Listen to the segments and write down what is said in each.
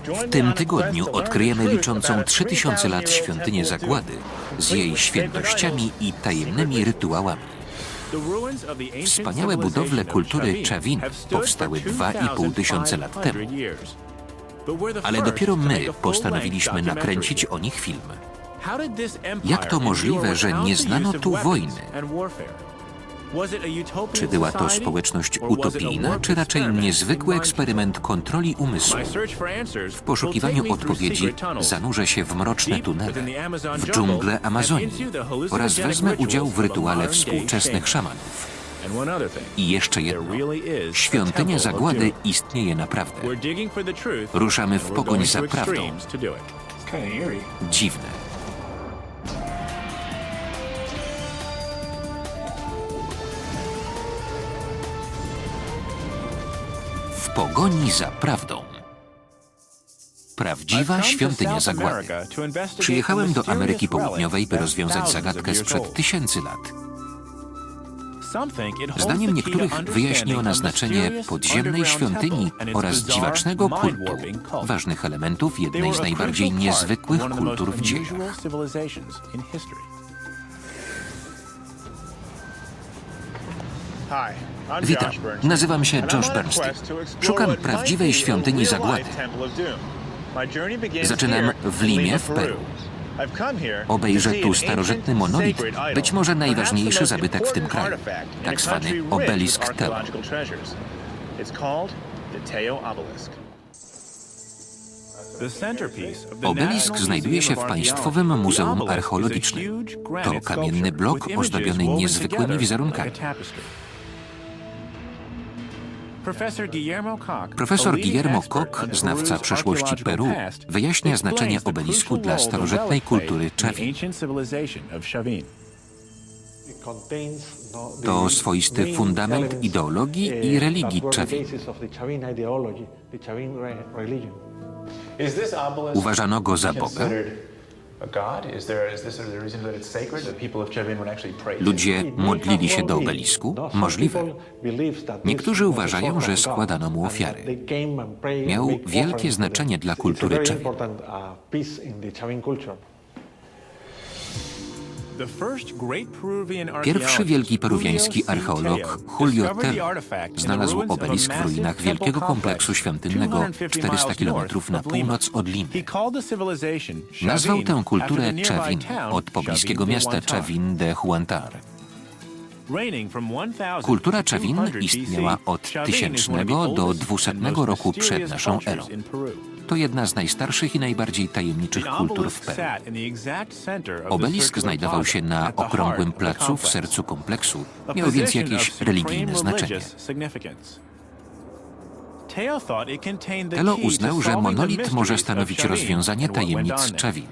W tym tygodniu odkryjemy liczącą 3000 lat świątynię Zagłady z jej świętościami i tajemnymi rytuałami. Wspaniałe budowle kultury Chavin powstały 2,5 tysiące lat temu. Ale dopiero my postanowiliśmy nakręcić o nich film. Jak to możliwe, że nie znano tu wojny? Czy była to społeczność utopijna, czy raczej niezwykły eksperyment kontroli umysłu? W poszukiwaniu odpowiedzi zanurzę się w mroczne tunele, w dżunglę Amazonii oraz wezmę udział w rytuale współczesnych szamanów. I jeszcze jedno. Świątynia Zagłady istnieje naprawdę. Ruszamy w pogoń za prawdą. Dziwne. W pogoni za prawdą. Prawdziwa świątynia Zagłady. Przyjechałem do Ameryki Południowej, by rozwiązać zagadkę sprzed tysięcy lat. Zdaniem niektórych wyjaśni ona znaczenie podziemnej świątyni oraz dziwacznego kultu, ważnych elementów jednej z najbardziej niezwykłych kultur w dziejach. Witam, nazywam się Josh Bernstein. Szukam prawdziwej świątyni Zagłady. Zaczynam w Limie w Peru. Obejrzę tu starożytny monolit, być może najważniejszy zabytek w tym kraju, tak zwany obelisk Teo. Obelisk znajduje się w Państwowym Muzeum Archeologicznym. To kamienny blok ozdobiony niezwykłymi wizerunkami. Profesor Guillermo Koch, znawca przeszłości Peru, wyjaśnia znaczenie obelisku dla starożytnej kultury Chavin. To swoisty fundament ideologii i religii Chavin. Uważano go za Boga? Ludzie modlili się do obelisku? Możliwe. Niektórzy uważają, że składano mu ofiary. Miał wielkie znaczenie dla kultury Chavin. Pierwszy wielki peruwiański archeolog Julio Tell znalazł obelisk w ruinach wielkiego kompleksu świątynnego 400 km na północ od Limy. Nazwał tę kulturę Chavin od pobliskiego miasta Chavin de Huantar. Kultura Chavin istniała od 1000 do 200 roku przed naszą erą. To jedna z najstarszych i najbardziej tajemniczych kultur w Peru. Obelisk znajdował się na okrągłym placu w sercu kompleksu, miał więc jakieś religijne znaczenie. Telo uznał, że monolit może stanowić rozwiązanie tajemnic Chavin.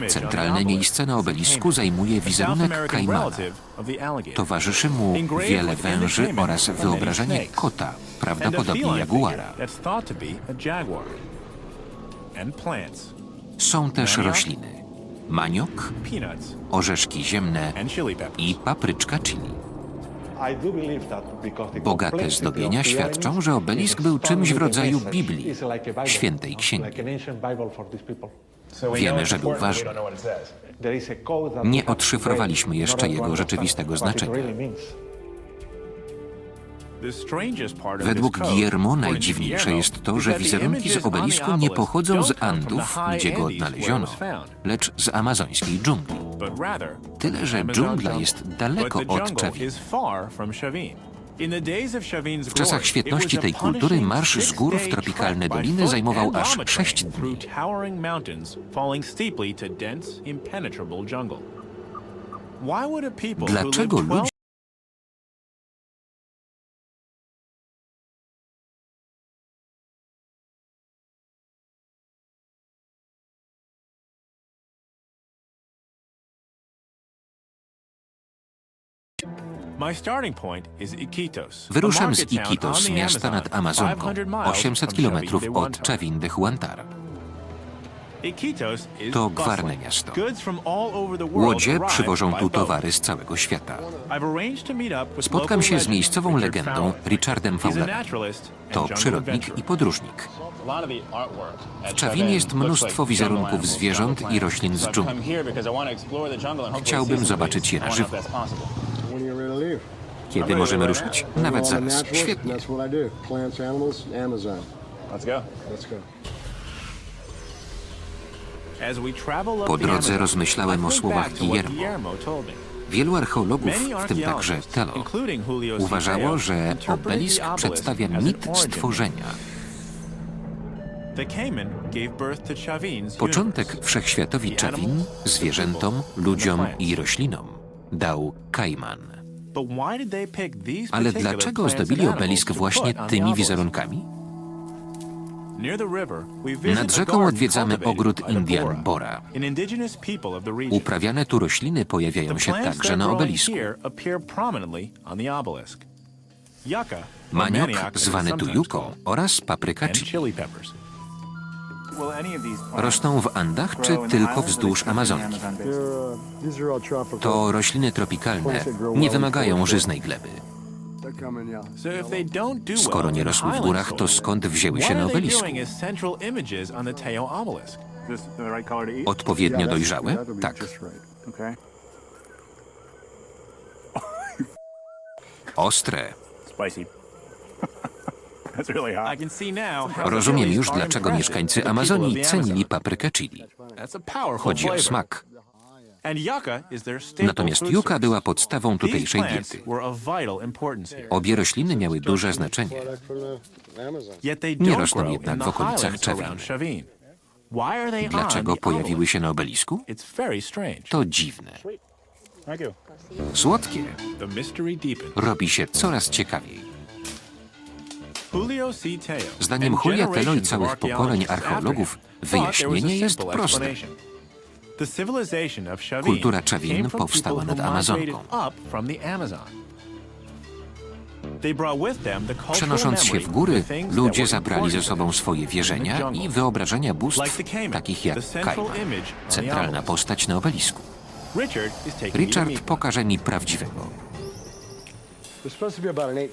Centralne miejsce na obelisku zajmuje wizerunek kaimana. Towarzyszy mu wiele węży oraz wyobrażenie kota, prawdopodobnie jaguara. Są też rośliny: maniok, orzeszki ziemne i papryczka chili. Bogate zdobienia świadczą, że obelisk był czymś w rodzaju Biblii, świętej księgi. Wiemy, że był ważny. Nie odszyfrowaliśmy jeszcze jego rzeczywistego znaczenia. Według Guillermo najdziwniejsze jest to, że wizerunki z obelisku nie pochodzą z Andów, gdzie go odnaleziono, lecz z amazońskiej dżungli. Tyle, że dżungla jest daleko od Chavin. W czasach świetności tej kultury marsz z gór w tropikalne doliny zajmował aż 6 dni. Dlaczego ludzie Wyruszam z Iquitos, miasta nad Amazonką, 800 km od Chavin de Huantar. To gwarne miasto. Łodzie przywożą tu towary z całego świata. Spotkam się z miejscową legendą Richardem Fowlerem. To przyrodnik i podróżnik. W Czawinie jest mnóstwo wizerunków zwierząt i roślin z dżungli. Chciałbym zobaczyć je na żywo. Kiedy możemy ruszyć? Nawet zaraz. Świetnie. Po drodze rozmyślałem o słowach Guillermo. Wielu archeologów, w tym także Telo, uważało, że obelisk przedstawia mit stworzenia. Początek wszechświatowi Czawin, zwierzętom, ludziom i roślinom dał Kajman. Ale dlaczego ozdobili obelisk właśnie tymi wizerunkami? Nad rzeką odwiedzamy ogród Indian Bora. Uprawiane tu rośliny pojawiają się także na obelisku. Maniok, zwany tu juką, oraz papryka chili. Rosną w Andach czy tylko wzdłuż Amazonki? To rośliny tropikalne, nie wymagają żyznej gleby. Skoro nie rosły w górach, to skąd wzięły się na obelisku? Odpowiednio dojrzałe? Tak. Ostre. Rozumiem już, dlaczego mieszkańcy Amazonii cenili paprykę chili. Chodzi o smak. Natomiast juka była podstawą tutejszej diety. Obie rośliny miały duże znaczenie. Nie rosną jednak w okolicach Czawiny. Dlaczego pojawiły się na obelisku? To dziwne. Słodkie. Robi się coraz ciekawiej. Zdaniem Julia Telo i całych pokoleń archeologów wyjaśnienie jest proste. Kultura Czawin powstała nad Amazonką. Przenosząc się w góry, ludzie zabrali ze sobą swoje wierzenia i wyobrażenia bóstw, takich jak Kajman, centralna postać na obelisku. Richard pokaże mi prawdziwego.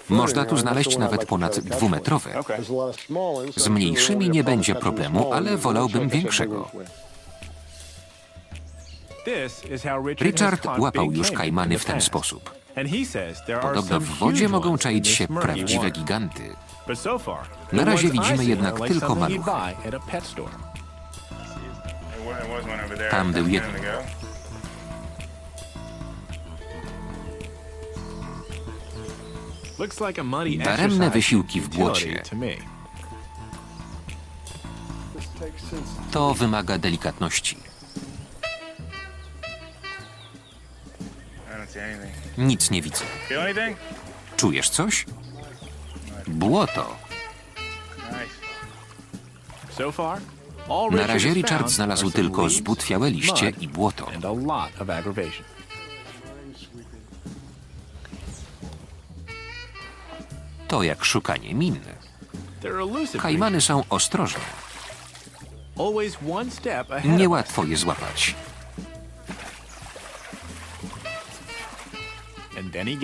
Można tu znaleźć nawet ponad dwumetrowe. Z mniejszymi nie będzie problemu, ale wolałbym większego. Richard łapał już kajmany w ten sposób. Podobno w wodzie mogą czaić się prawdziwe giganty. Na razie widzimy jednak tylko maluchy. Tam był jeden. Daremne wysiłki w błocie. To wymaga delikatności. Nic nie widzę. Czujesz coś? Błoto. Na razie Richard znalazł tylko zbutwiałe liście i błoto. To jak szukanie min. Kajmany są ostrożne. Niełatwo je złapać.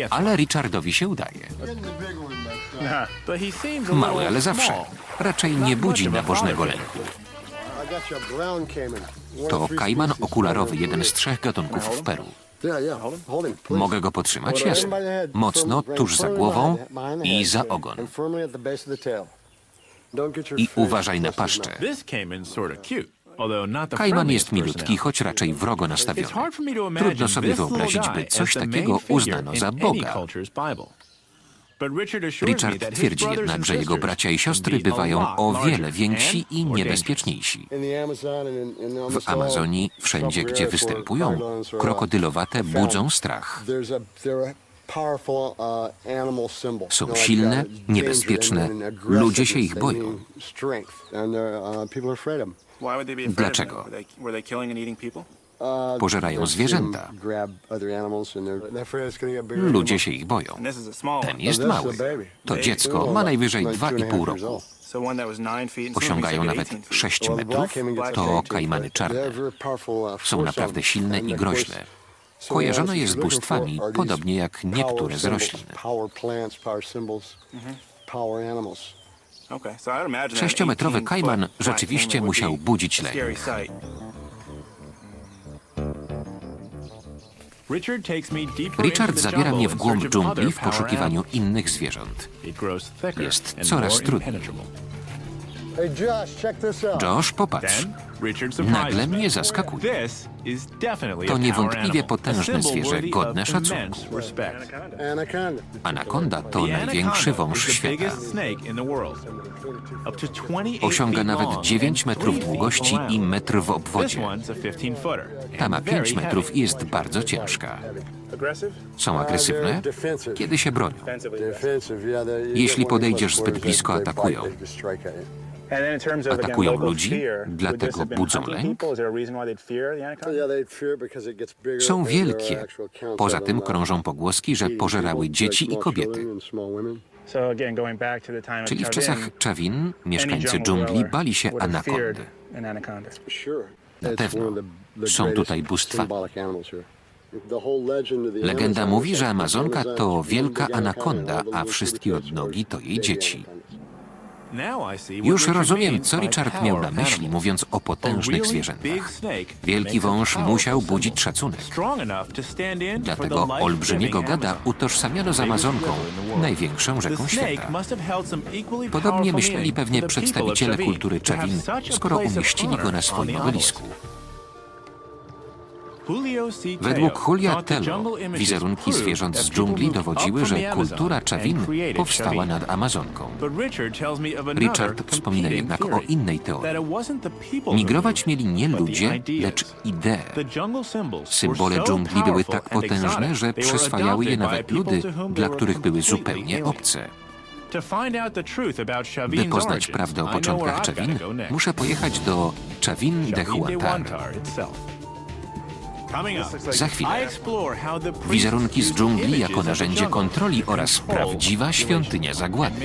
Ale Richardowi się udaje. Mały, ale zawsze. Raczej nie budzi nabożnego lęku. To kajman okularowy, jeden z 3 gatunków w Peru. Mogę go potrzymać? Jasne. Mocno, tuż za głową i za ogon. I uważaj na paszczę. Kajman jest milutki, choć raczej wrogo nastawiony. Trudno sobie wyobrazić, by coś takiego uznano za Boga. Richard twierdzi jednak, że jego bracia i siostry bywają o wiele więksi i niebezpieczniejsi. W Amazonii, wszędzie gdzie występują, krokodylowate budzą strach. Są silne, niebezpieczne, ludzie się ich boją. Dlaczego? Pożerają zwierzęta. Ludzie się ich boją. Ten jest mały. To dziecko ma najwyżej 2,5 roku. Osiągają nawet 6 metrów, to kajmany czarne. Są naprawdę silne i groźne. Kojarzone je z bóstwami, podobnie jak niektóre z roślin. 6-metrowy kajman rzeczywiście musiał budzić lęk. Richard zabiera mnie w głąb dżungli w poszukiwaniu innych zwierząt. Jest coraz trudniej. Josh, popatrz. Nagle mnie zaskakuje. To niewątpliwie potężne zwierzę, godne szacunku. Anakonda to największy wąż świata. Osiąga nawet 9 metrów długości i metr w obwodzie. Ta ma 5 metrów i jest bardzo ciężka. Są agresywne, kiedy się bronią. Jeśli podejdziesz zbyt blisko, atakują. Atakują ludzi, dlatego budzą lęk. Są wielkie. Poza tym krążą pogłoski, że pożerały dzieci i kobiety. Czyli w czasach Czawin mieszkańcy dżungli bali się anakondy. Na pewno. Są tutaj bóstwami. Legenda mówi, że Amazonka to wielka anakonda, a wszystkie odnogi to jej dzieci. Już rozumiem, co Richard miał na myśli, mówiąc o potężnych zwierzętach. Wielki wąż musiał budzić szacunek. Dlatego olbrzymiego gada utożsamiano z Amazonką, największą rzeką świata. Podobnie myśleli pewnie przedstawiciele kultury Czawin, skoro umieścili go na swoim obelisku. Według Julia Tello wizerunki zwierząt z dżungli dowodziły, że kultura Czawin powstała nad Amazonką. Richard wspomina jednak o innej teorii. Migrować mieli nie ludzie, lecz idee. Symbole dżungli były tak potężne, że przyswajały je nawet ludy, dla których były zupełnie obce. By poznać prawdę o początkach Czawin, muszę pojechać do Czawin de Huantar. Za chwilę. Wizerunki z dżungli jako narzędzie kontroli oraz prawdziwa świątynia zagłady.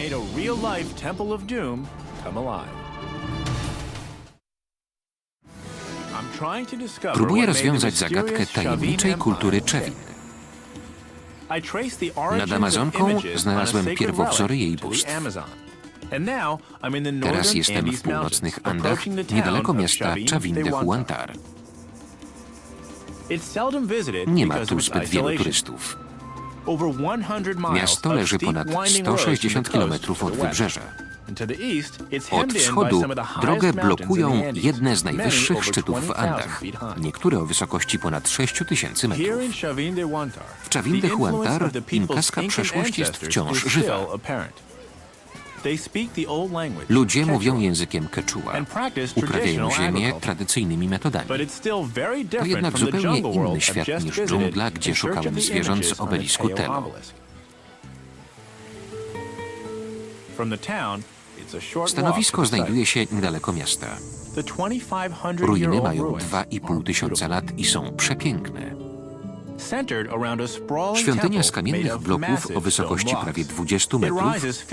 Próbuję rozwiązać zagadkę tajemniczej kultury Czawin. Nad Amazonką znalazłem pierwowzory jej bóstw. Teraz jestem w północnych Andach, niedaleko miasta Czawin de Huantar. Nie ma tu zbyt wielu turystów. Miasto leży ponad 160 km od wybrzeża. Od wschodu drogę blokują jedne z najwyższych szczytów w Andach, niektóre o wysokości ponad 6000 metrów. W Czawin de Huantar inkaska przeszłość jest wciąż żywa. Ludzie mówią językiem quechua, uprawiają ziemię tradycyjnymi metodami. To jednak zupełnie inny świat niż dżungla, gdzie szukałem zwierząt z obelisku Tello. Stanowisko znajduje się niedaleko miasta. Ruiny mają 2500 lat i są przepiękne. Świątynia z kamiennych bloków o wysokości prawie 20 metrów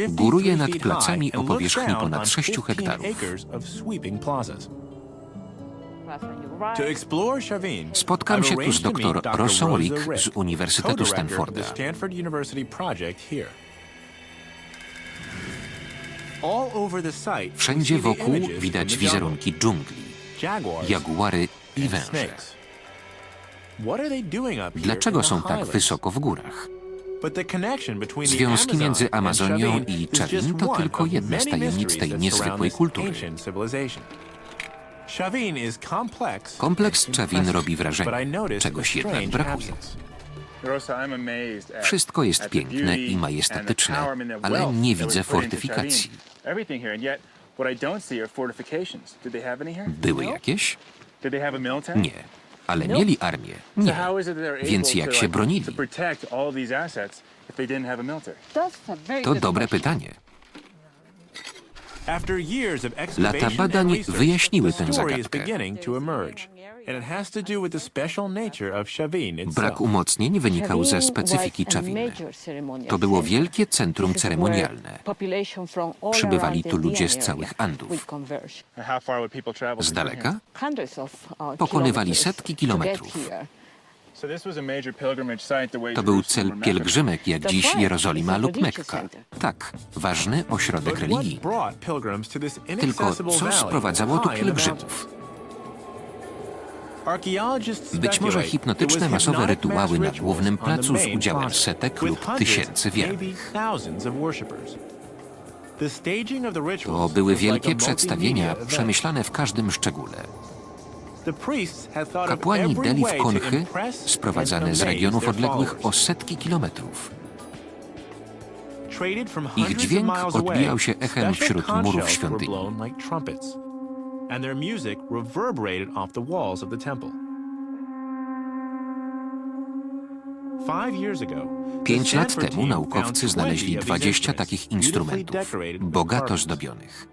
góruje nad placami o powierzchni ponad 6 hektarów. Spotkam się tu z dr Rossą Rick z Uniwersytetu Stanforda. Wszędzie wokół widać wizerunki dżungli, jaguary i węże. Dlaczego są tak wysoko w górach? Związki między Amazonią i Czawin to tylko jedna z tajemnic tej niezwykłej kultury. Kompleks Czawin robi wrażenie, czegoś jednak brakuje. Wszystko jest piękne i majestatyczne, ale nie widzę fortyfikacji. Były jakieś? Nie. Ale mieli armię? Nie. Więc jak się bronili? To dobre pytanie. Lata badań wyjaśniły tę zagadkę. Brak umocnień wynikał ze specyfiki Czawiny. To było wielkie centrum ceremonialne. Przybywali tu ludzie z całych Andów. Z daleka pokonywali setki kilometrów. To był cel pielgrzymek, jak dziś Jerozolima lub Mekka. Tak, ważny ośrodek religii. Tylko co sprowadzało tu pielgrzymów? Być może hipnotyczne masowe rytuały na głównym placu z udziałem setek lub tysięcy wiernych. To były wielkie przedstawienia, przemyślane w każdym szczególe. Kapłani deli w konchy, sprowadzane z regionów odległych o setki kilometrów. Ich dźwięk odbijał się echem wśród murów świątyni. 5 lat temu naukowcy znaleźli 20 takich instrumentów, bogato zdobionych.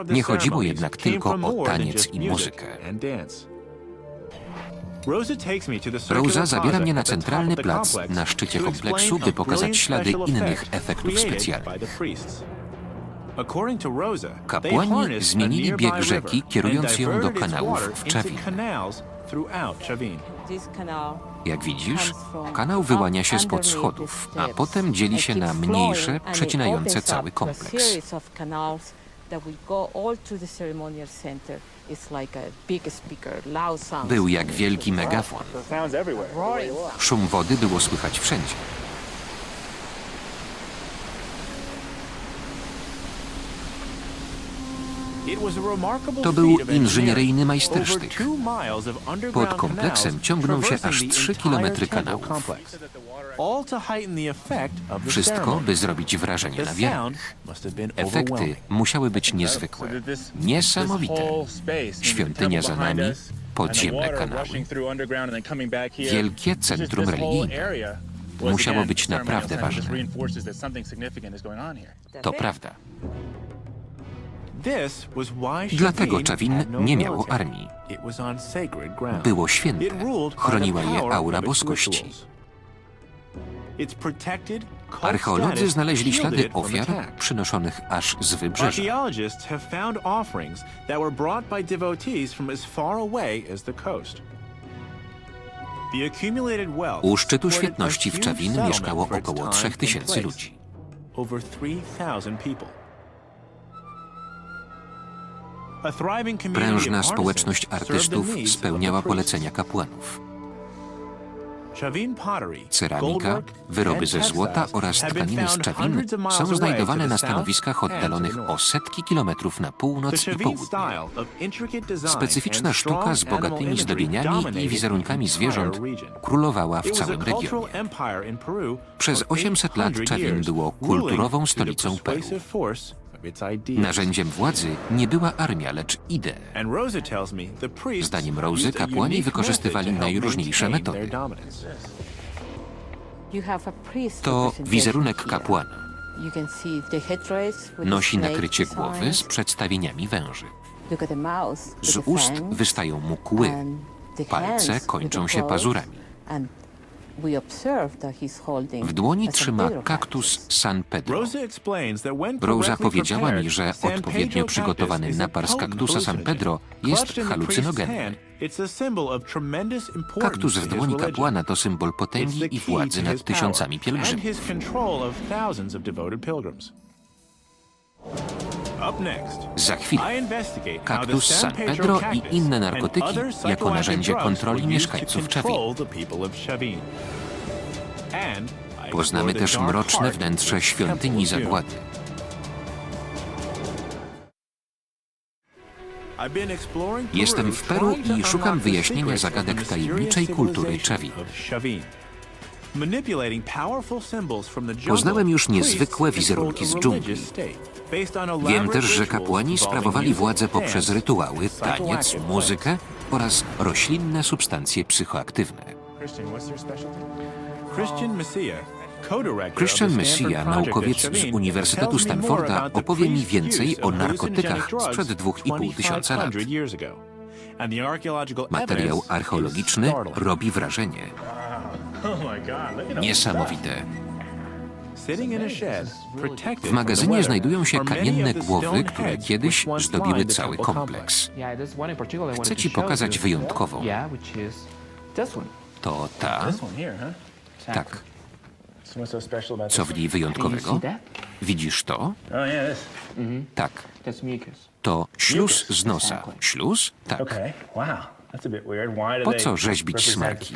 Nie chodziło jednak tylko o taniec i muzykę. Rosa zabiera mnie na centralny plac na szczycie kompleksu, by pokazać ślady innych efektów specjalnych. Kapłani zmienili bieg rzeki, kierując ją do kanałów w Czawinie. Jak widzisz, kanał wyłania się spod schodów, a potem dzieli się na mniejsze, przecinające cały kompleks. Był jak wielki megafon. Szum wody było słychać wszędzie. To był inżynieryjny majstersztyk. Pod kompleksem ciągną się aż 3 kilometry kanałów. Wszystko, by zrobić wrażenie na wiernych. Efekty musiały być niezwykłe, niesamowite. Świątynia za nami, podziemne kanały, wielkie centrum religijne. Musiało być naprawdę ważne. To prawda. Dlatego Czawin nie miało armii. Było święte, chroniła je aura boskości. Archeolodzy znaleźli ślady ofiar przynoszonych aż z wybrzeża. U szczytu świetności w Czawin mieszkało około 3000 ludzi. Prężna społeczność artystów spełniała polecenia kapłanów. Ceramika, wyroby ze złota oraz tkaniny z Czawin są znajdowane na stanowiskach oddalonych o setki kilometrów na północ i południe. Specyficzna sztuka z bogatymi zdobieniami i wizerunkami zwierząt królowała w całym regionie. Przez 800 lat Czawin było kulturową stolicą Peru. Narzędziem władzy nie była armia, lecz idee. Zdaniem Rosy kapłani wykorzystywali najróżniejsze metody. To wizerunek kapłana. Nosi nakrycie głowy z przedstawieniami węży. Z ust wystają mu kły. Palce kończą się pazurami. W dłoni trzyma kaktus San Pedro. Rosa powiedziała mi, że odpowiednio przygotowany napar z kaktusa San Pedro jest halucynogenny. Kaktus w dłoni kapłana to symbol potęgi i władzy nad tysiącami pielgrzymów. Za chwilę kaktus San Pedro i inne narkotyki jako narzędzie kontroli mieszkańców Czawin. Poznamy też mroczne wnętrze świątyni Zagłady. Jestem w Peru i szukam wyjaśnienia zagadek tajemniczej kultury Czawin. Poznałem już niezwykłe wizerunki z dżungli. Wiem też, że kapłani sprawowali władzę poprzez rytuały, taniec, muzykę oraz roślinne substancje psychoaktywne. Christian Messia, naukowiec z Uniwersytetu Stanforda, opowie mi więcej o narkotykach sprzed 2500 lat. Materiał archeologiczny robi wrażenie. Niesamowite. W magazynie znajdują się kamienne głowy, które kiedyś zdobiły cały kompleks. Chcę ci pokazać wyjątkową. To ta? Tak. Co w niej wyjątkowego? Widzisz to? Tak. To śluz z nosa. Śluz? Tak. Po co rzeźbić smarki?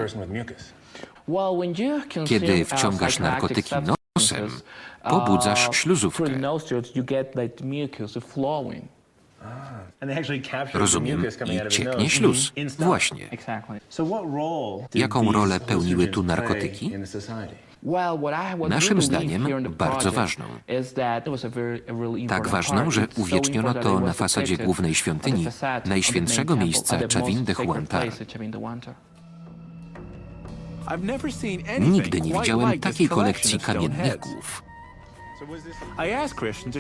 Kiedy wciągasz narkotyki nosem, pobudzasz śluzówkę. Rozumiem, i cieknie śluz. Właśnie. Jaką rolę pełniły tu narkotyki? Naszym zdaniem bardzo ważną. Tak ważną, że uwieczniono to na fasadzie głównej świątyni, najświętszego miejsca Chavin de Huantar. Nigdy nie widziałem takiej kolekcji kamiennych głów.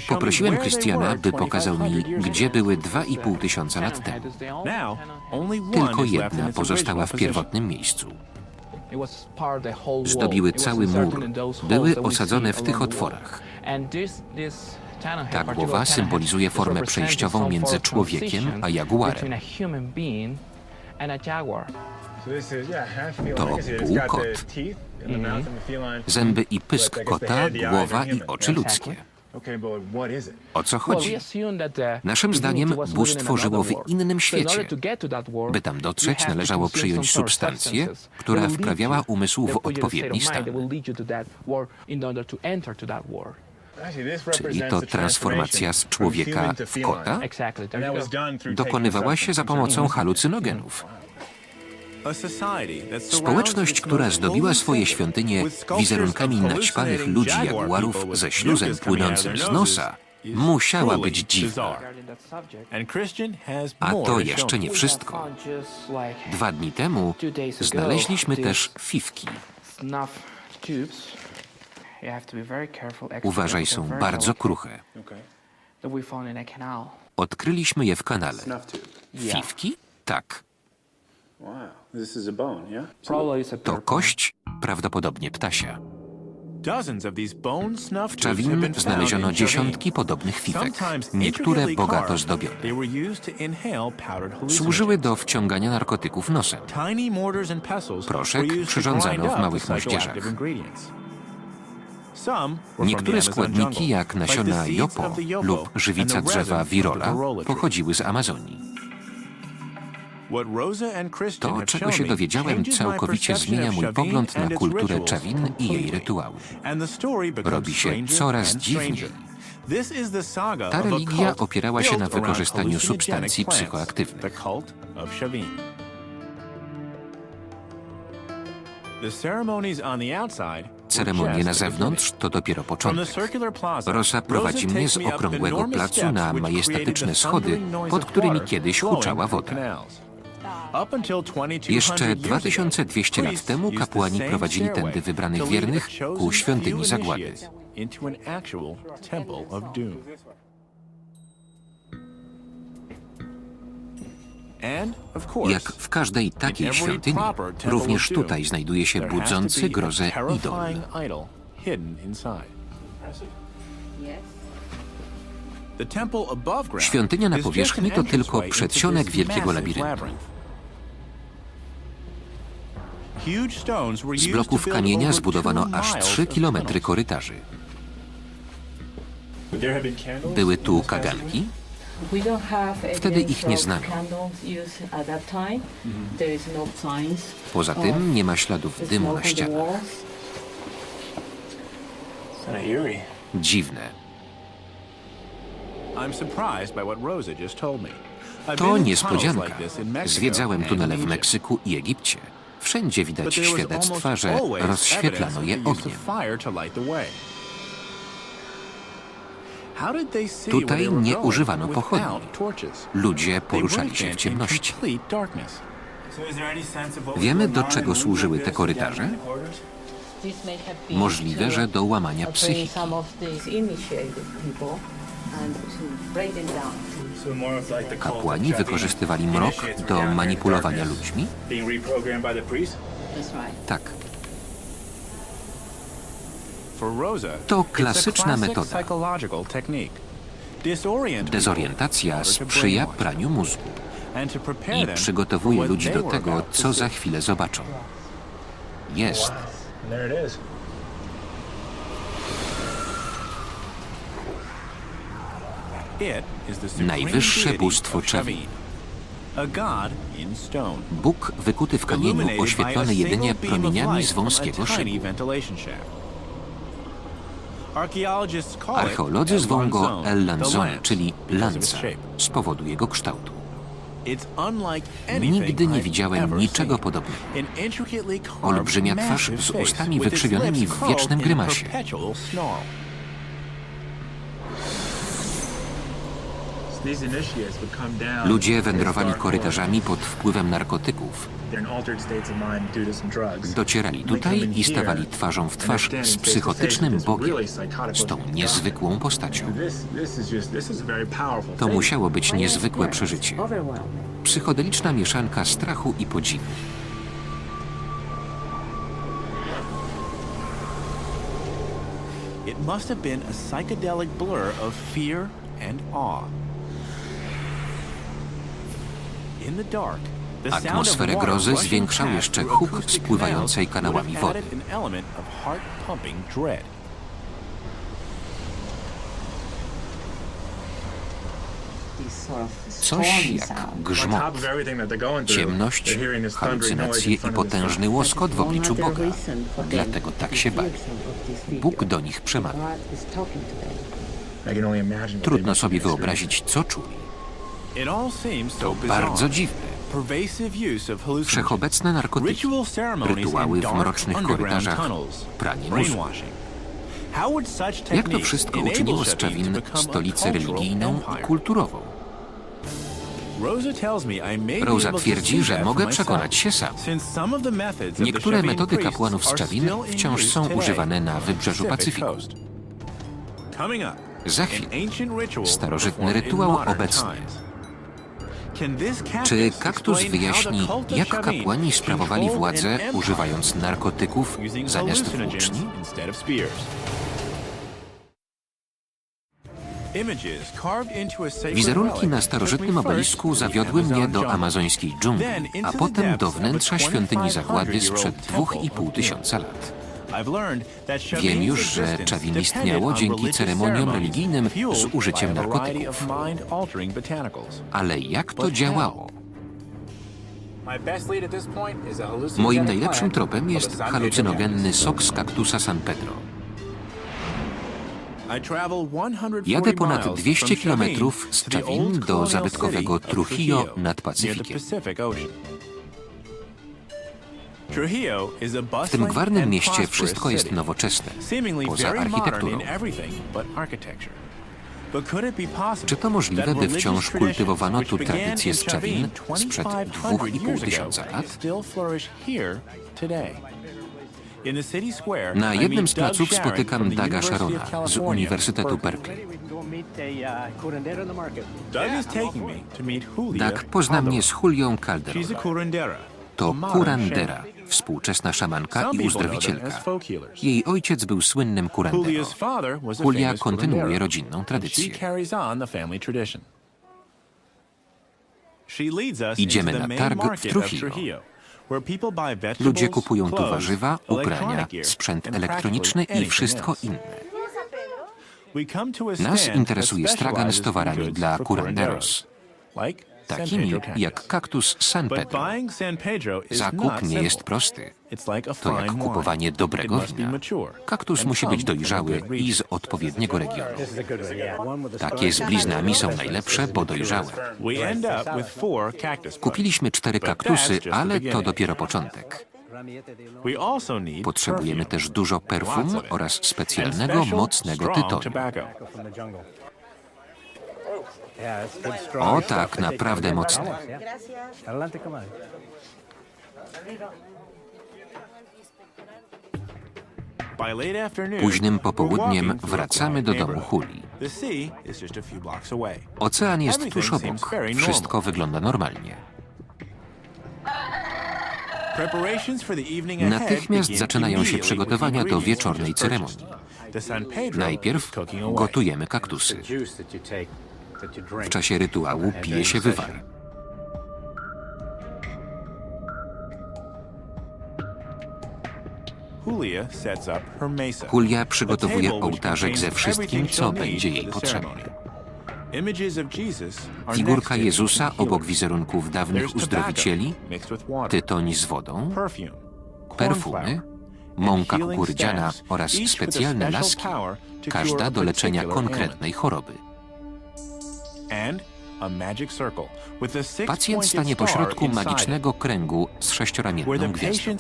Poprosiłem Christiana, by pokazał mi, gdzie były 2500 lat temu. Tylko jedna pozostała w pierwotnym miejscu. Zdobiły cały mur. Były osadzone w tych otworach. Ta głowa symbolizuje formę przejściową między człowiekiem a jaguarem. To półkot. Zęby i pysk kota, głowa i oczy ludzkie. O co chodzi? Naszym zdaniem bóstwo żyło w innym świecie. By tam dotrzeć, należało przyjąć substancję, która wprawiała umysł w odpowiedni stan. Czyli to transformacja z człowieka w kota dokonywała się za pomocą halucynogenów. Społeczność, która zdobiła swoje świątynie wizerunkami naćpanych ludzi jaguarów ze śluzem płynącym z nosa, musiała być dziwna. A to jeszcze nie wszystko. 2 dni temu znaleźliśmy też fifki. Uważaj, są bardzo kruche. Odkryliśmy je w kanale. Fifki? Tak. To kość, prawdopodobnie ptasia. W Chavin znaleziono dziesiątki podobnych fifek, niektóre bogato zdobione. Służyły do wciągania narkotyków nosem. Proszek przyrządzano w małych moździerzach. Niektóre składniki, jak nasiona jopo lub żywica drzewa virola, pochodziły z Amazonii. To, czego się dowiedziałem, całkowicie zmienia mój pogląd na kulturę Chavin i jej rytuały. Robi się coraz dziwniej. Ta religia opierała się na wykorzystaniu substancji psychoaktywnych. Ceremonie na zewnątrz to dopiero początek. Rosa prowadzi mnie z okrągłego placu na majestatyczne schody, pod którymi kiedyś huczała woda. Jeszcze 2200 lat temu kapłani prowadzili tędy wybranych wiernych ku świątyni Zagłady. Jak w każdej takiej świątyni, również tutaj znajduje się budzący grozę idol. Świątynia na powierzchni to tylko przedsionek wielkiego labiryntu. Z bloków kamienia zbudowano aż 3 kilometry korytarzy. Były tu kaganki? Wtedy ich nie znano. Poza tym nie ma śladów dymu na ścianach. Dziwne. To niespodzianka. Zwiedzałem tunele w Meksyku i Egipcie. Wszędzie widać świadectwa, że rozświetlano je ogniem. Tutaj nie używano pochodni. Ludzie poruszali się w ciemności. Wiemy, do czego służyły te korytarze? Możliwe, że do łamania psychiki. Kapłani wykorzystywali mrok do manipulowania ludźmi? Tak. To klasyczna metoda. Dezorientacja sprzyja praniu mózgu i przygotowuje ludzi do tego, co za chwilę zobaczą. Jest. Najwyższe bóstwo Czawin. Bóg wykuty w kamieniu, oświetlony jedynie promieniami z wąskiego szybu. Archeolodzy zwą go El Lanzon, czyli lanca, z powodu jego kształtu. Nigdy nie widziałem niczego podobnego. Olbrzymia twarz z ustami wykrzywionymi w wiecznym grymasie. Ludzie wędrowali korytarzami pod wpływem narkotyków. Docierali tutaj i stawali twarzą w twarz z psychotycznym Bogiem, z tą niezwykłą postacią. To musiało być niezwykłe przeżycie. Psychodeliczna mieszanka strachu i podziwu. It must have been a psychedelic blur of fear and awe. Atmosferę grozy zwiększał jeszcze huk spływającej kanałami wody. Coś jak grzmot, ciemność, halucynacje i potężny łoskot w obliczu Boga. Dlatego tak się bali. Bóg do nich przemawia. Trudno sobie wyobrazić, co czuli. To bardzo dziwne. Wszechobecne narkotyki, rytuały w mrocznych korytarzach, pranie mózgu. Jak to wszystko uczyniło z Czawin stolicę religijną i kulturową? Rosa twierdzi, że mogę przekonać się sam. Niektóre metody kapłanów z Czawin wciąż są używane na wybrzeżu Pacyfiku. Za chwilę starożytny rytuał obecny. Czy kaktus wyjaśni, jak kapłani sprawowali władzę, używając narkotyków zamiast włóczni? Wizerunki na starożytnym obelisku zawiodły mnie do amazońskiej dżungli, a potem do wnętrza świątyni Zagłady sprzed 2500 lat. Wiem już, że Czawin istniało dzięki ceremoniom religijnym z użyciem narkotyków. Ale jak to działało? Moim najlepszym tropem jest halucynogenny sok z kaktusa San Pedro. Jadę ponad 200 kilometrów z Czawin do zabytkowego Trujillo nad Pacyfikiem. W tym gwarnym mieście wszystko jest nowoczesne, poza architekturą. Czy to możliwe, by wciąż kultywowano tu tradycje z Czawin sprzed 2500 lat? Na jednym z placów spotykam Douga Sharona z Uniwersytetu Berkeley. Doug pozna mnie z Julią Calderą. To curandera, współczesna szamanka i uzdrowicielka. Jej ojciec był słynnym curandero. Julia kontynuuje rodzinną tradycję. Idziemy na targ w Trujillo. Ludzie kupują tu warzywa, ubrania, sprzęt elektroniczny i wszystko inne. Nas interesuje stragan z towarami dla curanderos, takimi jak kaktus San Pedro. Zakup nie jest prosty. To jak kupowanie dobrego wina. Kaktus musi być dojrzały i z odpowiedniego regionu. Takie z bliznami są najlepsze, bo dojrzałe. Kupiliśmy 4 kaktusy, ale to dopiero początek. Potrzebujemy też dużo perfum oraz specjalnego, mocnego tytoniu. O tak, naprawdę mocne. Późnym popołudniem wracamy do domu Julii. Ocean jest tuż obok. Wszystko wygląda normalnie. Natychmiast zaczynają się przygotowania do wieczornej ceremonii. Najpierw gotujemy kaktusy. W czasie rytuału pije się wywar. Julia przygotowuje ołtarzek ze wszystkim, co będzie jej potrzebne. Figurka Jezusa obok wizerunków dawnych uzdrowicieli, tytoń z wodą, perfumy, mąka kukurydziana oraz specjalne laski, każda do leczenia konkretnej choroby. Pacjent stanie pośrodku magicznego kręgu z sześcioramienną gwiazdą.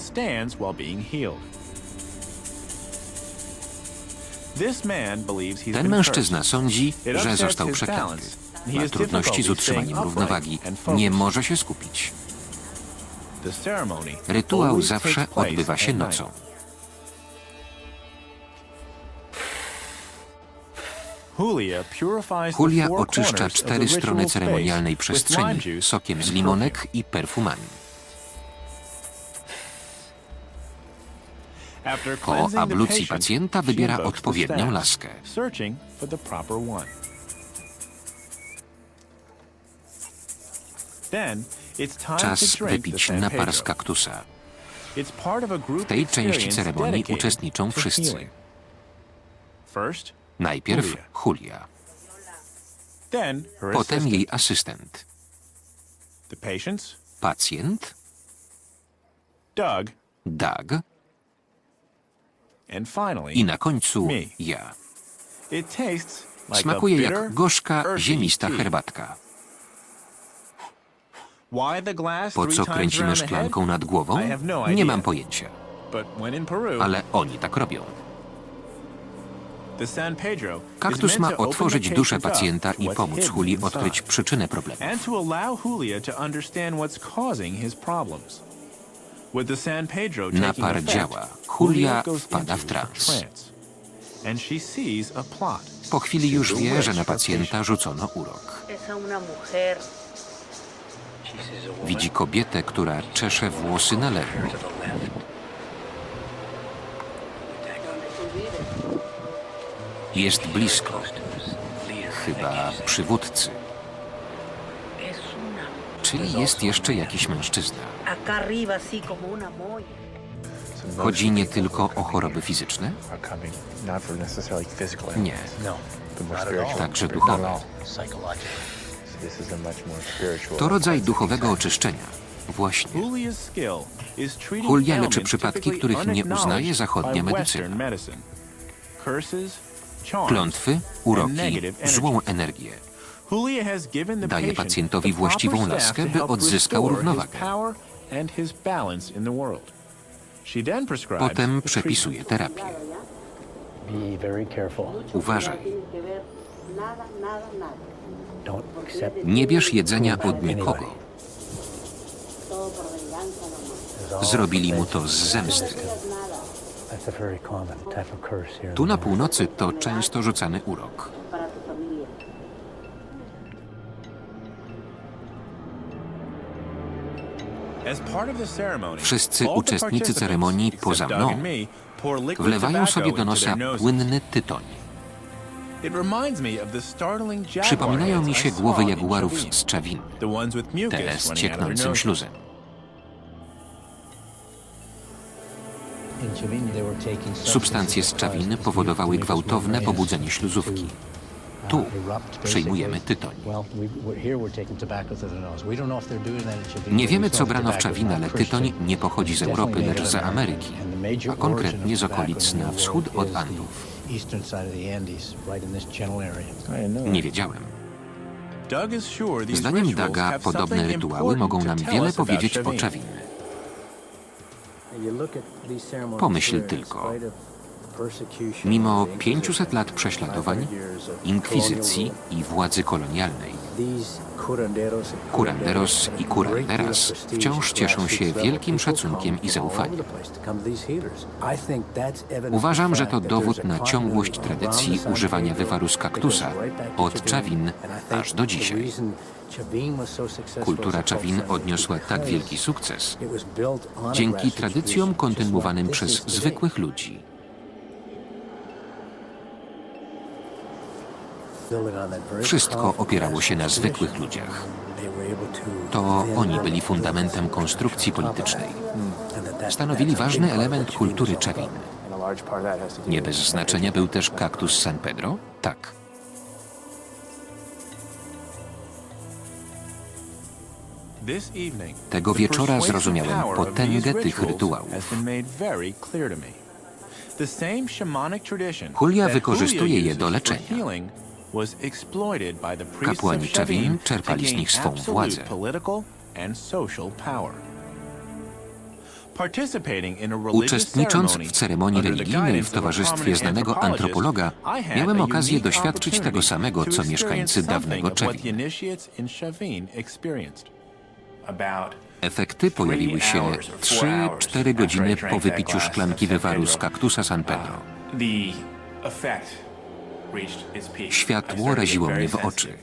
Ten mężczyzna sądzi, że został przeklęty. Ma trudności z utrzymaniem równowagi. Nie może się skupić. Rytuał zawsze odbywa się nocą. Julia oczyszcza 4 strony ceremonialnej przestrzeni sokiem z limonek i perfumami. Po ablucji pacjenta wybiera odpowiednią laskę. Czas wypić napar z kaktusa. W tej części ceremonii uczestniczą wszyscy. Najpierw Julia, potem jej asystent, pacjent, Doug i na końcu ja. Smakuje jak gorzka, ziemista herbatka. Po co kręcimy szklanką nad głową? Nie mam pojęcia. Ale oni tak robią. Kaktus ma otworzyć duszę pacjenta i pomóc Julii odkryć przyczynę problemu. Napar działa. Julia wpada w trans. Po chwili już wie, że na pacjenta rzucono urok. Widzi kobietę, która czesze włosy na lewo. Jest blisko. Chyba przywódcy. Czyli jest jeszcze jakiś mężczyzna. Chodzi nie tylko o choroby fizyczne? Nie. Także duchowe. To rodzaj duchowego oczyszczenia. Właśnie. Julia leczy przypadki, których nie uznaje zachodnia medycyna. Klątwy, uroki, złą energię. Daje pacjentowi właściwą laskę, by odzyskał równowagę. Potem przepisuje terapię. Uważaj. Nie bierz jedzenia od nikogo. Zrobili mu to z zemsty. Tu na północy to często rzucany urok. Wszyscy uczestnicy ceremonii poza mną wlewają sobie do nosa płynny tytoń. Przypominają mi się głowy jaguarów z czawiny, te z cieknącym śluzem. Substancje z czawiny powodowały gwałtowne pobudzenie śluzówki. Tu przyjmujemy tytoń. Nie wiemy, co brano w czawinę, ale tytoń nie pochodzi z Europy, lecz z Ameryki, a konkretnie z okolic na wschód od Andów. Nie wiedziałem. Zdaniem Douga podobne rytuały mogą nam wiele powiedzieć o czawinie. Pomyśl tylko. Mimo 500 lat prześladowań, inkwizycji i władzy kolonialnej, curanderos i curanderas wciąż cieszą się wielkim szacunkiem i zaufaniem. Uważam, że to dowód na ciągłość tradycji używania wywaru z kaktusa od czawin aż do dzisiaj. Kultura czawin odniosła tak wielki sukces dzięki tradycjom kontynuowanym przez zwykłych ludzi. Wszystko opierało się na zwykłych ludziach. To oni byli fundamentem konstrukcji politycznej. Stanowili ważny element kultury czawin. Nie bez znaczenia był też kaktus San Pedro? Tak. Tego wieczora zrozumiałem potęgę tych rytuałów. Julia wykorzystuje je do leczenia. Kapłani czawin czerpali z nich swą władzę. Uczestnicząc w ceremonii religijnej w towarzystwie znanego antropologa, miałem okazję doświadczyć tego samego, co mieszkańcy dawnego Czawin. Efekty pojawiły się 3–4 godziny po wypiciu szklanki wywaru z kaktusa San Pedro. Światło raziło mnie w oczy.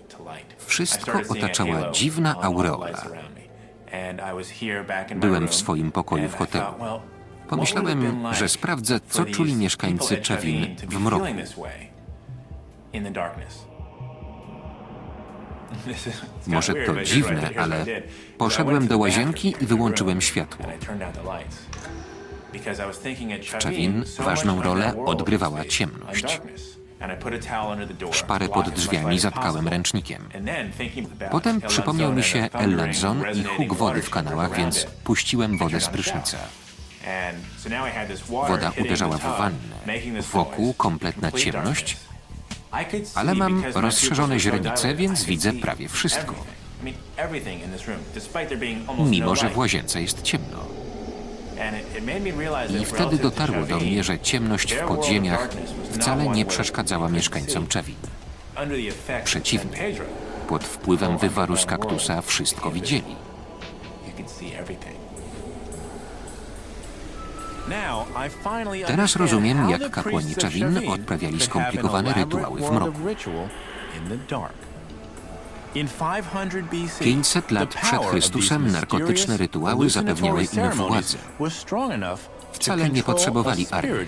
Wszystko otaczała dziwna aureola. Byłem w swoim pokoju w hotelu. Pomyślałem, że sprawdzę, co czuli mieszkańcy Czawin w mroku. Może to dziwne, ale poszedłem do łazienki i wyłączyłem światło. W Czawin ważną rolę odgrywała ciemność. Szparę pod drzwiami zatkałem ręcznikiem. Potem przypomniał mi się El Lanzon i huk wody w kanałach, więc puściłem wodę z prysznica. Woda uderzała w wannę. Wokół kompletna ciemność, ale mam rozszerzone źrenice, więc widzę prawie wszystko. Mimo że w łazience jest ciemno. I wtedy dotarło do mnie, że ciemność w podziemiach wcale nie przeszkadzała mieszkańcom Czawin. Przeciwnie, pod wpływem wywaru z kaktusa wszystko widzieli. Teraz rozumiem, jak kapłani Czawin odprawiali skomplikowane rytuały w mroku. 500 lat przed Chrystusem narkotyczne rytuały zapewniały im władzę. Wcale nie potrzebowali armii.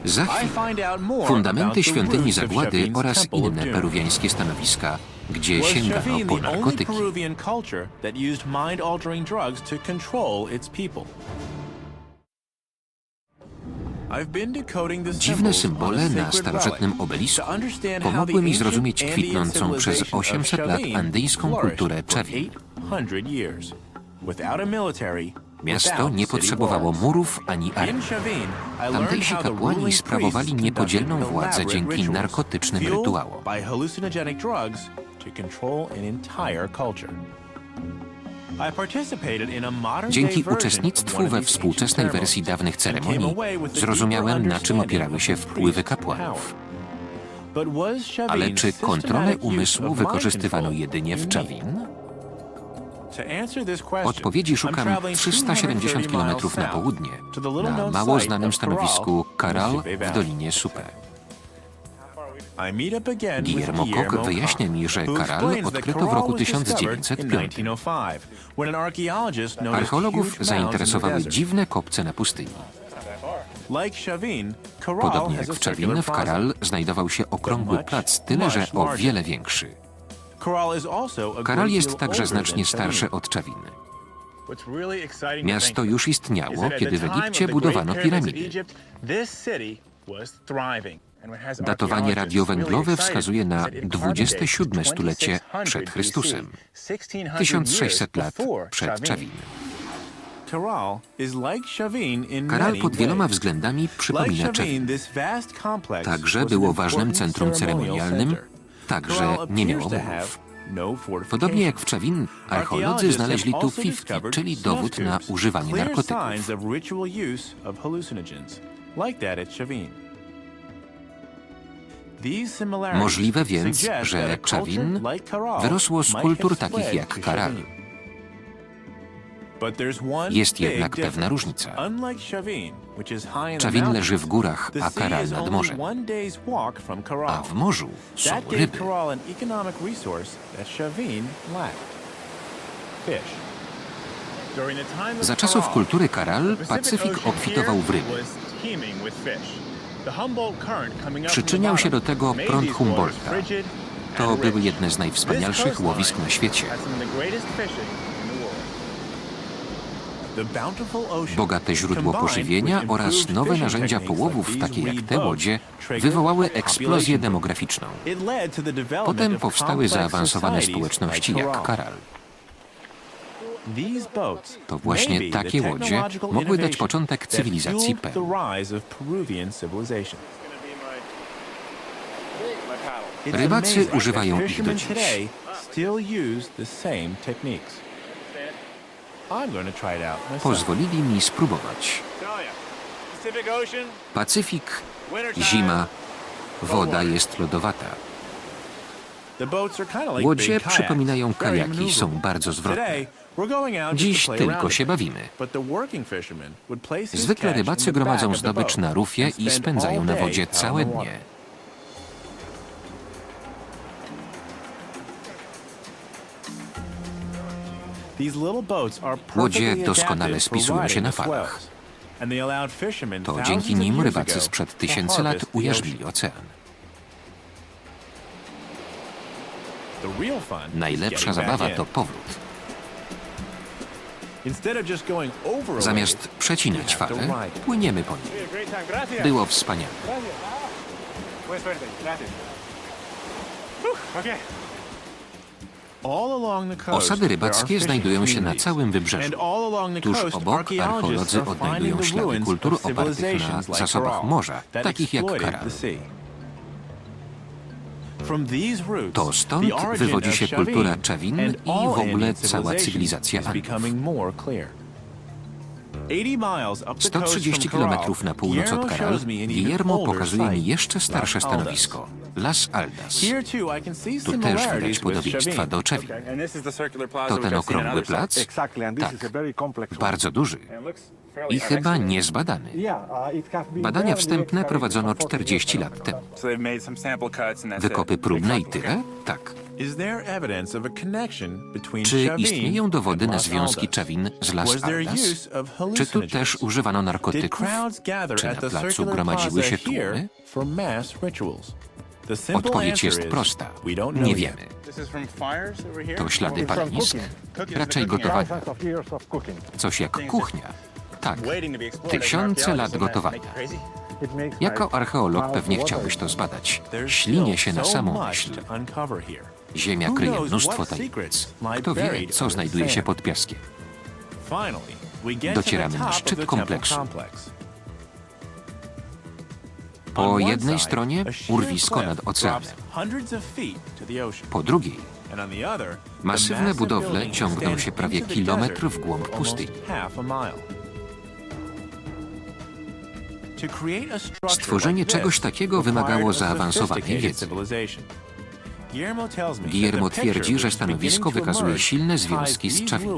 Za chwilę fundamenty świątyni Zagłady oraz inne peruwiańskie stanowiska, gdzie sięgano po narkotyki. Dziwne symbole na starożytnym obelisku pomogły mi zrozumieć kwitnącą przez 800 lat andyjską kulturę Czawin. Miasto nie potrzebowało murów ani armii. Tamtejsi kapłani sprawowali niepodzielną władzę dzięki narkotycznym rytuałom. Dzięki uczestnictwu we współczesnej wersji dawnych ceremonii zrozumiałem, na czym opierały się wpływy kapłanów. Ale czy kontrolę umysłu wykorzystywano jedynie w Czawin? Odpowiedzi szukam 370 km na południe, na mało znanym stanowisku Caral w Dolinie Supe. Guillermo Koch wyjaśnia mi, że Caral odkryto w roku 1905. Archeologów zainteresowały dziwne kopce na pustyni. Podobnie jak w Czawin, w Caral znajdował się okrągły plac, tyle że o wiele większy. Caral jest także znacznie starsze od Czawin. Miasto już istniało, kiedy w Egipcie budowano piramidy. Datowanie radiowęglowe wskazuje na 27 stulecie przed Chrystusem, 1600 lat przed Czawin. Caral pod wieloma względami przypomina Czawin. Także było ważnym centrum ceremonialnym, także nie miało murów. Podobnie jak w Czawin, archeolodzy znaleźli tu fifki, czyli dowód na używanie narkotyków. Możliwe więc, że Czawin wyrosło z kultur takich jak Karal. Jest jednak pewna różnica. Czawin leży w górach, a Karal nad morzem. A w morzu są ryby. Za czasów kultury Karal Pacyfik obfitował w ryby. Przyczyniał się do tego prąd Humboldta. To były jedne z najwspanialszych łowisk na świecie. Bogate źródło pożywienia oraz nowe narzędzia połowów, takie jak te łodzie, wywołały eksplozję demograficzną. Potem powstały zaawansowane społeczności jak Karal. To właśnie takie łodzie mogły dać początek cywilizacji Peru. Rybacy używają ich do dziś. Pozwolili mi spróbować. Pacyfik, zima, woda jest lodowata. Łodzie przypominają kajaki, są bardzo zwrotne. Dziś tylko się bawimy. Zwykle rybacy gromadzą zdobycz na rufie i spędzają na wodzie całe dnie. Łodzie doskonale spisują się na falach. To dzięki nim rybacy sprzed tysięcy lat ujarzmili ocean. Najlepsza zabawa to powrót. Zamiast przecinać falę, płyniemy po niej. Było wspaniale. Osady rybackie znajdują się na całym wybrzeżu. Tuż obok archeolodzy odnajdują ślady kultur opartych na zasobach morza, takich jak Karal. To stąd wywodzi się kultura Czawin i w ogóle cała cywilizacja Andów. 130 km na północ od Karal, Guillermo pokazuje mi jeszcze starsze stanowisko – Las Aldas. Tu też widać podobieństwa do Czawin. To ten okrągły plac? Tak, bardzo duży i chyba niezbadany. Badania wstępne prowadzono 40 lat temu. Wykopy próbne i tyle? Tak. Czy istnieją dowody na związki Czawin z Las Aldas? Czy tu też używano narkotyków? Czy na placu gromadziły się tłumy? Odpowiedź jest prosta. Nie wiemy. To ślady palenisk? Raczej gotowania. Coś jak kuchnia. Tak, tysiące lat gotowania. Jako archeolog pewnie chciałbyś to zbadać. Ślinię się na samą myśl. Ziemia kryje mnóstwo tajemnic. Kto wie, co znajduje się pod piaskiem. Docieramy na szczyt kompleksu. Po jednej stronie urwisko nad oceanem. Po drugiej masywne budowle ciągną się prawie kilometr w głąb pustyni. Stworzenie czegoś takiego wymagało zaawansowanej wiedzy. Guillermo twierdzi, że stanowisko wykazuje silne związki z Czawin.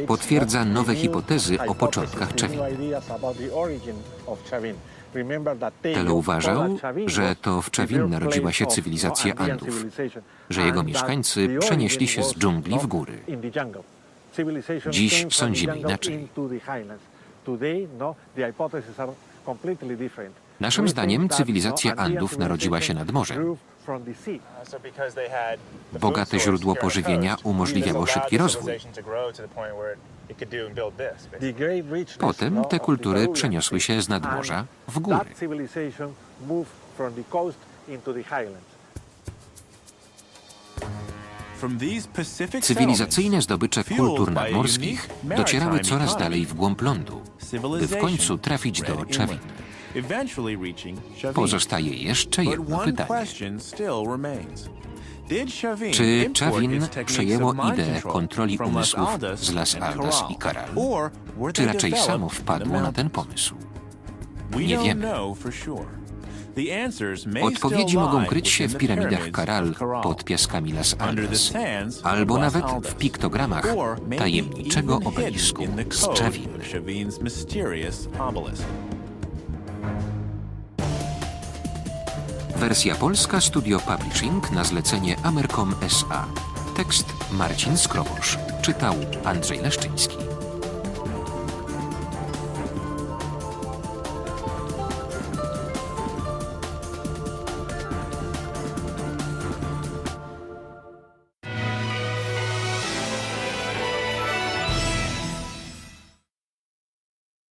Potwierdza nowe hipotezy o początkach Czawin. Telo uważał, że to w Czawin narodziła się cywilizacja Andów, że jego mieszkańcy przenieśli się z dżungli w góry. Dziś sądzimy inaczej. Naszym zdaniem cywilizacja Andów narodziła się nad morzem. Bogate źródło pożywienia umożliwiało szybki rozwój. Potem te kultury przeniosły się z nadmorza w góry. Cywilizacyjne zdobycze kultur nadmorskich docierały coraz dalej w głąb lądu, by w końcu trafić do Czawin. eventually reaching Chavin. Pozostaje jeszcze But jedno one pytanie. question still remains. Did Chavin Czy import Chavin its techniques przejęło of mind ideę control kontroli from Las umysłów Aldas z Las and Aldas i Corral? Caral? Or were Czy they raczej samo developed in the wpadło na ten mountains? pomysł? We Nie don't wiemy. know for sure. The answers may Odpowiedzi still mogą lie kryć się within w the piramidach pyramids Caral of Corral, pod piaskami Las under the Aldas, sands of albo Las nawet Aldas, w piktogramach or maybe tajemniczego even hidden obelisku in the z code Chavin. of Chavin's mysterious obelisk. Wersja polska Studio Publishing na zlecenie Amercom S.A. Tekst Marcin Skrobosz. Czytał Andrzej Leszczyński.